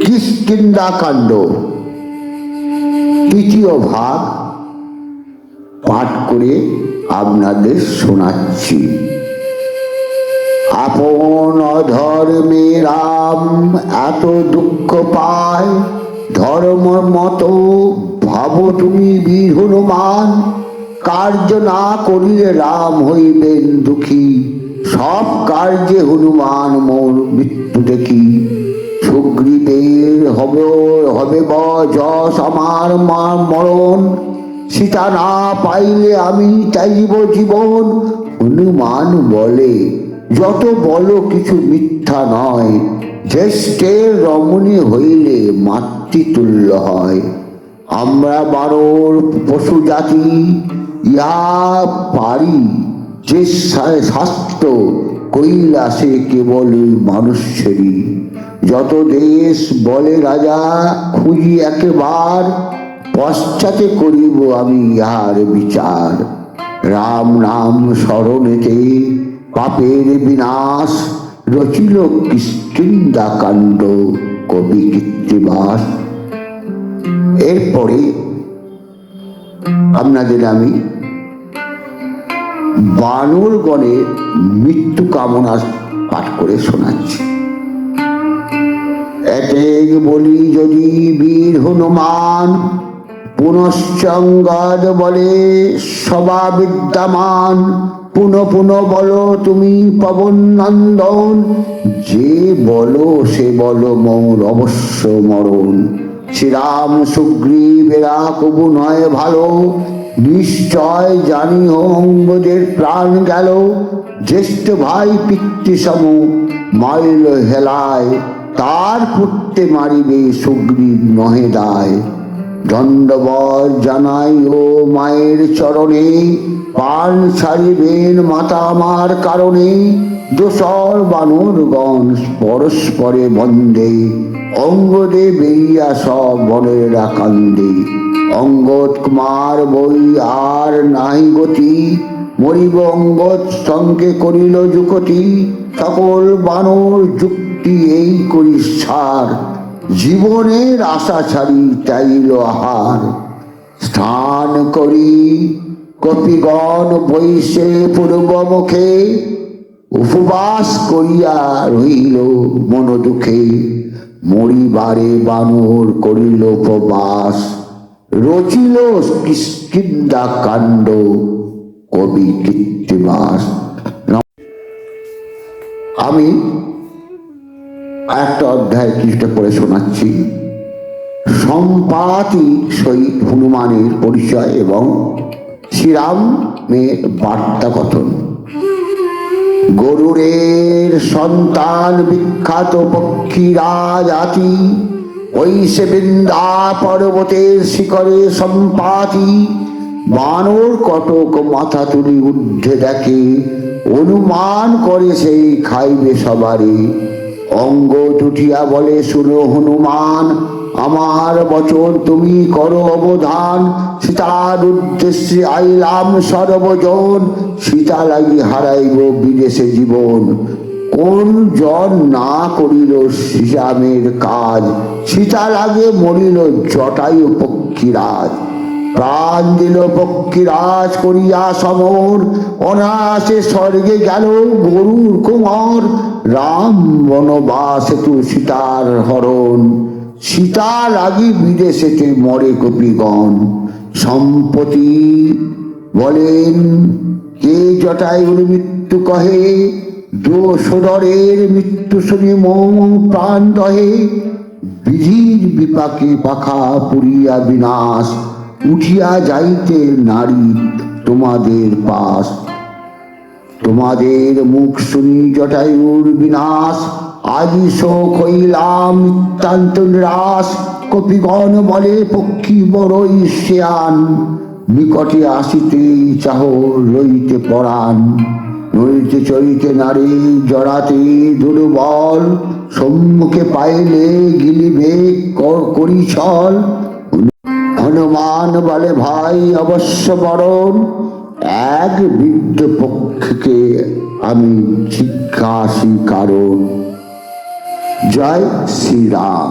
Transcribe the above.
কিষ্কিন্ধাকাণ্ড তৃতীয় ভাগ পাঠ করে আপনাদের শোনাচ্ছি। আপন অধর্মে রাম এত দুঃখ পায়, ধর্ম মতো ভাবো তুমি বীর হনুমান। কার্য না করিলে রাম হইবেন দুঃখী, সব কার্যে হনুমান মোর মৃত্যু দেখি। সুগ্রীবের হবে যশ আমার মরণ, সীতা না পাইলে আমি চাইব জীবন। হনুমান বলে যত বলো কিছু মিথ্যা নয়, জ্যেষ্ঠের রমণী হইলে মাতৃতুল্য হয়। আমরা বানর পশু জাতি, ইহা পারি যে শাস্ত্র কৈলাসে কেবল মানুষেরই। যত দেশ বলে রাজা খুঁজি একেবার, পশ্চাতে করিব আমি ইহার বিচার। রাম নাম স্মরণেতে পাপের বিনাশ, রচিল কিষ্কিন্ধাকাণ্ড কবি কৃত্তিবাস। এরপরে আপনাদের আমি বানরগণের মৃত্যু কামনা পাঠ করে শোনাচ্ছি। এতেক বলি যদি বীর হনুমান, পুনশ্চঙ্গদ বলে সবা বিদ্যমান। পুনঃ পুনঃ বলো তুমি পবন নন্দন, যে বলো সে বলো মোর অবশ্য মরণ। শ্রীরাম সুগ্রীবেরা কবু নয় ভালো, নিশ্চয় জানিও অঙ্গদের প্রাণ গেল। জ্যেষ্ঠ ভাই পিতৃসম মাইল হেলায়, তার পুত্রে মারিবে সুগ্রীব নহে দায়। দণ্ডবত জানাই ও মায়ের চরণে, প্রাণ ছাড়িবেন মাতা আমার কারণে। দোসর বানরগণ পরস্পরে বন্দে, অঙ্গদে বেরিয়া সব বনেরা কান্দে। অঙ্গদ কুমার বই আর নাই গতি, মরিব অঙ্গদ সঙ্গে করিল যুকতি। সকল বানর যুক্তি এই করি সার, জীবনের আশা ছাড়ি চাইল আহার। স্নান করি কপিগণ বৈশে পূর্ব মুখে, উপবাস করিয়া রহিল মন দুঃখে। মরিবারে বানর করিল উপবাস, রচিল কিষ্কিন্ধাকাণ্ড কবি কৃত্তিবাস। আমি একটা অধ্যায় কিছুটা পড়ে শোনাচ্ছি। সম্পাতি সহিত হনুমানের পরিচয় এবং শ্রীরামের বার্তা কথন। গরুরের সন্তান বিখ্যাত পক্ষীরাজ আতি, ঐসে বৃন্দা পর্বতের শিখরে সম্পাতি। বানর কটক মাথা তুলি ঊর্ধ্বে দেখে, অনুমান করে সেই খাইবে সবারে। অঙ্গ উঠিয়া বলে শুনো হনুমান, আমার বচন তুমি করো অবধান। সীতার উদ্দেশ্যে আইলাম সর্বজন, সীতা লাগি হারাইব বিদেশে জীবন। কোন জন না করিল শ্রীরামের কাজ, সীতা লাগে মরিল জটায়ু পক্ষীরাজ। প্রাণ দিল পক্ষীরাজ করিয়া সমর, অনায়াসে স্বর্গে গেল গরুর কুমার। রাম বনবাসে তু সীতার হরণ, সীতা লাগি বিদেশেতে মরে কপিগণ। সম্পত্তি বলেন কে জটায়ুর মৃত্যু কহে, দোসরের মৃত্যু শুনি মম প্রাণ দহে। বিধির বিপাকে পাখা পুরিয়া বিনাশ, উঠিয়া যাইতে নারী তোমাদের পাশ। তোমাদের মুখ শুনি জটায়ুর বিনাশ, আজি শোক হইলাম নিতান্ত নিরাশ। কপিগণ বলে পক্ষী বড়ই শেয়ান, নিকটে আসিতে চাহ লইতে পরাণ। নড়িতে চড়িতে নারী জড়াতে দুর্বল, সম্মুখে পাইলে গিলিবে করি ছল। হনুমান বলে ভাই অবশ্য বরণ, এক বৃদ্ধ পক্ষকে আমি জিজ্ঞাসি কারণ। জয় শ্রীরাম।